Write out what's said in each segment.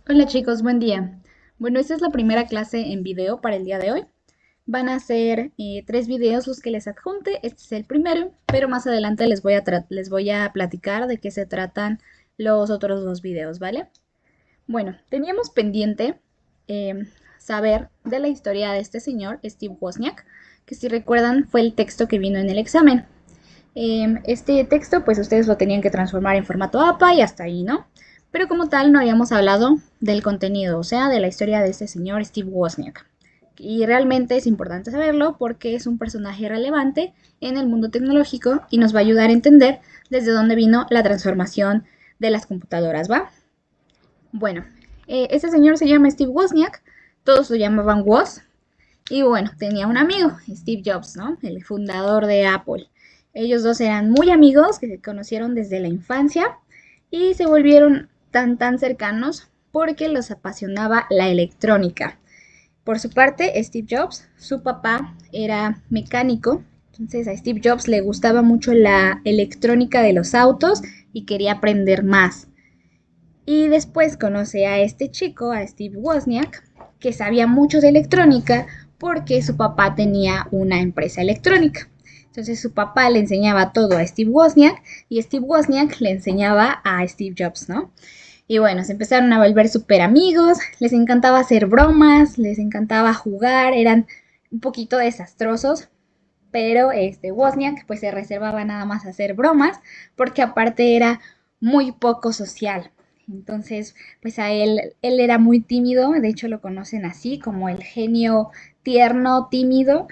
Hola chicos, buen día. Bueno, esta es la primera clase en video para el día de hoy. Van a ser tres videos los que les adjunte. Este es el primero, pero más adelante les voy a platicar de qué se tratan los otros dos videos, ¿vale? Bueno, teníamos pendiente saber de la historia de este señor, Steve Wozniak, que si recuerdan fue el texto que vino en el examen. Este texto, pues ustedes lo tenían que transformar en formato APA y hasta ahí, ¿no? Pero como tal, no habíamos hablado del contenido, o sea, de la historia de este señor Steve Wozniak. Y realmente es importante saberlo porque es un personaje relevante en el mundo tecnológico y nos va a ayudar a entender desde dónde vino la transformación de las computadoras, ¿va? Bueno, este señor se llama Steve Wozniak, todos lo llamaban Woz, y bueno, tenía un amigo, Steve Jobs, ¿no? El fundador de Apple. Ellos dos eran muy amigos, que se conocieron desde la infancia y se volvieron tan cercanos porque los apasionaba la electrónica. Por su parte, Steve Jobs, su papá era mecánico, entonces a Steve Jobs le gustaba mucho la electrónica de los autos y quería aprender más. Y después conoce a este chico, a Steve Wozniak, que sabía mucho de electrónica porque su papá tenía una empresa electrónica. Entonces su papá le enseñaba todo a Steve Wozniak y Steve Wozniak le enseñaba a Steve Jobs, ¿no? Y bueno, se empezaron a volver súper amigos, les encantaba hacer bromas, les encantaba jugar, eran un poquito desastrosos, pero Wozniak pues se reservaba nada más hacer bromas porque aparte era muy poco social. Entonces, pues a él era muy tímido, de hecho lo conocen así, como el genio tierno, tímido.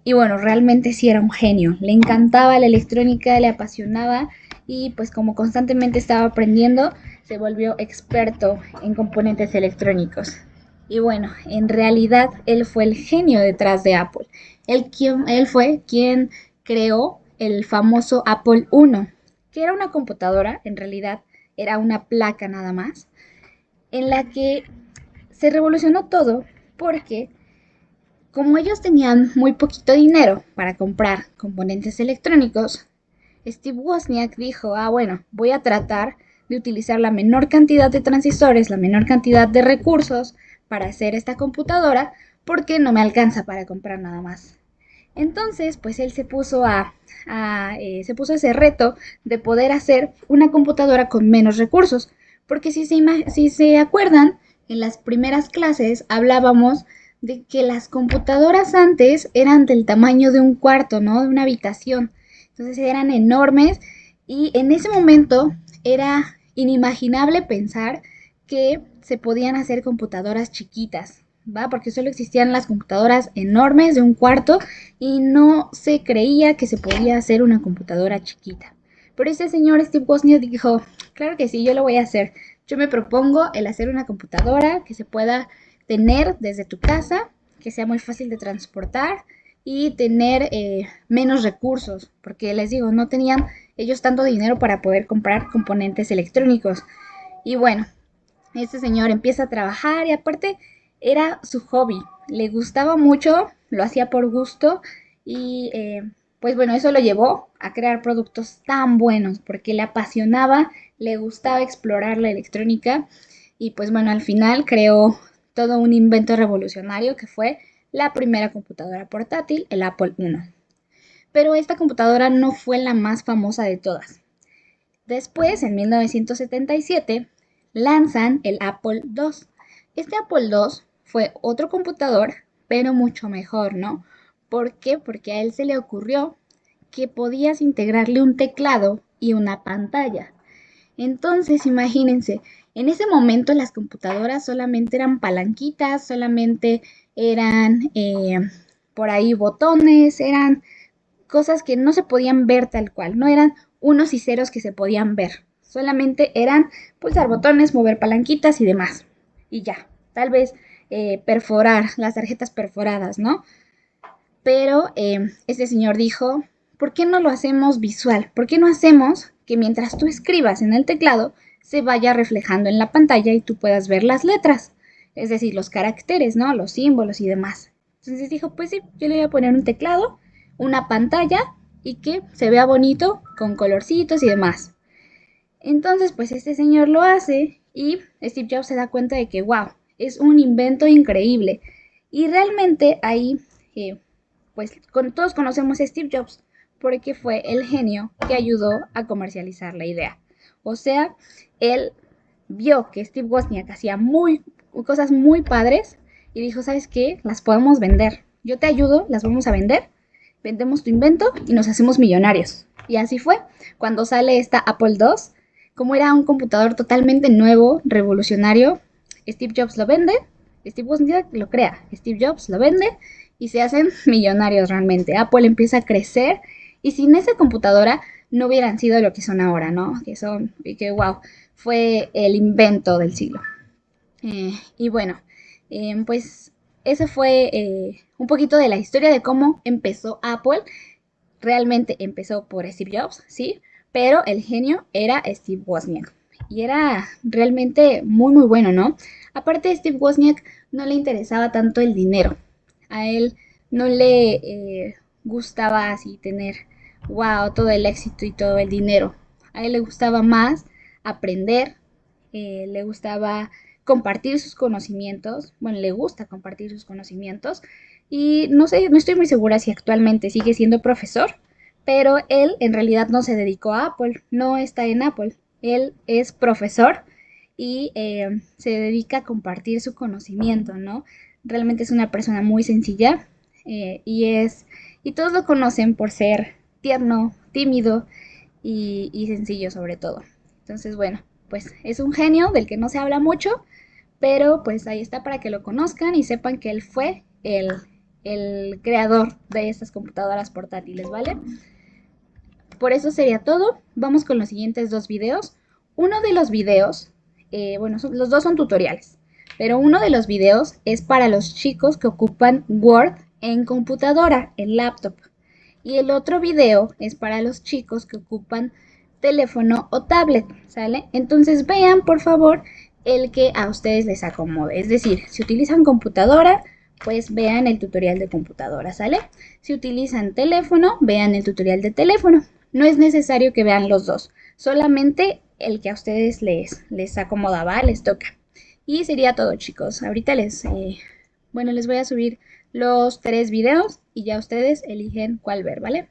Y bueno, realmente sí era un genio, le encantaba la electrónica, le apasionaba y pues como constantemente estaba aprendiendo, se volvió experto en componentes electrónicos. Y bueno, en realidad él fue el genio detrás de Apple. Él fue quien creó el famoso Apple I, que era una computadora, en realidad era una placa nada más, en la que se revolucionó todo porque como ellos tenían muy poquito dinero para comprar componentes electrónicos, Steve Wozniak dijo, bueno, voy a tratar de utilizar la menor cantidad de transistores, la menor cantidad de recursos para hacer esta computadora porque no me alcanza para comprar nada más. Entonces, pues él se puso ese reto de poder hacer una computadora con menos recursos. Porque si se acuerdan, en las primeras clases hablábamos de que las computadoras antes eran del tamaño de un cuarto, ¿no? De una habitación. Entonces eran enormes y en ese momento era inimaginable pensar que se podían hacer computadoras chiquitas, ¿va? Porque solo existían las computadoras enormes de un cuarto y no se creía que se podía hacer una computadora chiquita. Pero ese señor Steve Wozniak dijo, claro que sí, yo lo voy a hacer. Yo me propongo el hacer una computadora que se pueda tener desde tu casa, que sea muy fácil de transportar y tener menos recursos, porque les digo, no tenían ellos tanto dinero para poder comprar componentes electrónicos. Y bueno, este señor empieza a trabajar y aparte era su hobby, le gustaba mucho, lo hacía por gusto y pues bueno, eso lo llevó a crear productos tan buenos porque le apasionaba, le gustaba explorar la electrónica y pues bueno, al final creó todo un invento revolucionario que fue la primera computadora portátil, el Apple I. Pero esta computadora no fue la más famosa de todas. Después, en 1977, lanzan el Apple II. Este Apple II fue otro computador, pero mucho mejor, ¿no? ¿Por qué? Porque a él se le ocurrió que podías integrarle un teclado y una pantalla. Entonces, imagínense, en ese momento las computadoras solamente eran palanquitas, solamente eran por ahí botones, eran cosas que no se podían ver tal cual, no eran unos y ceros que se podían ver, solamente eran pulsar botones, mover palanquitas y demás. Y ya, tal vez perforar, las tarjetas perforadas, ¿no? Pero este señor dijo, ¿por qué no lo hacemos visual? ¿Por qué no hacemos que mientras tú escribas en el teclado se vaya reflejando en la pantalla y tú puedas ver las letras? Es decir, los caracteres, ¿no? Los símbolos y demás. Entonces dijo, pues sí, yo le voy a poner un teclado, una pantalla y que se vea bonito con colorcitos y demás. Entonces, pues este señor lo hace Y Steve Jobs se da cuenta de que, wow, es un invento increíble. Y realmente ahí, pues todos conocemos a Steve Jobs porque fue el genio que ayudó a comercializar la idea. O sea, él vio que Steve Wozniak hacía cosas muy padres y dijo, ¿sabes qué? Las podemos vender. Yo te ayudo, las vamos a vender. Vendemos tu invento y nos hacemos millonarios. Y así fue. Cuando sale esta Apple II, como era un computador totalmente nuevo, revolucionario, Steve Jobs lo vende, Steve Wozniak lo crea, Steve Jobs lo vende y se hacen millonarios realmente. Apple empieza a crecer y sin esa computadora no hubieran sido lo que son ahora, ¿no? Que wow, fue el invento del siglo. Y bueno, pues eso fue un poquito de la historia de cómo empezó Apple. Realmente empezó por Steve Jobs, sí, pero el genio era Steve Wozniak. Y era realmente muy bueno, ¿no? Aparte, Steve Wozniak no le interesaba tanto el dinero. A él no le gustaba así tener, wow, todo el éxito y todo el dinero. A él le gustaba más aprender, le gustaba compartir sus conocimientos, bueno, le gusta compartir sus conocimientos y no sé, no estoy muy segura si actualmente sigue siendo profesor, pero él en realidad no se dedicó a Apple, no está en Apple, él es profesor y se dedica a compartir su conocimiento, ¿no? Realmente es una persona muy sencilla y todos lo conocen por ser tierno, tímido y sencillo sobre todo. Entonces, bueno, pues es un genio del que no se habla mucho, pero pues ahí está para que lo conozcan y sepan que él fue el creador de estas computadoras portátiles, ¿vale? Por eso sería todo. Vamos con los siguientes dos videos. Uno de los videos, bueno, los dos son tutoriales, pero uno de los videos es para los chicos que ocupan Word en computadora, en laptop. Y el otro video es para los chicos que ocupan teléfono o tablet, ¿sale? Entonces vean, por favor, el que a ustedes les acomode. Es decir, si utilizan computadora, pues vean el tutorial de computadora, ¿sale? Si utilizan teléfono, vean el tutorial de teléfono. No es necesario que vean los dos, solamente el que a ustedes les acomodaba, les toca. Y sería todo, chicos. Ahorita bueno, les voy a subir los 3 videos y ya ustedes eligen cuál ver, ¿vale?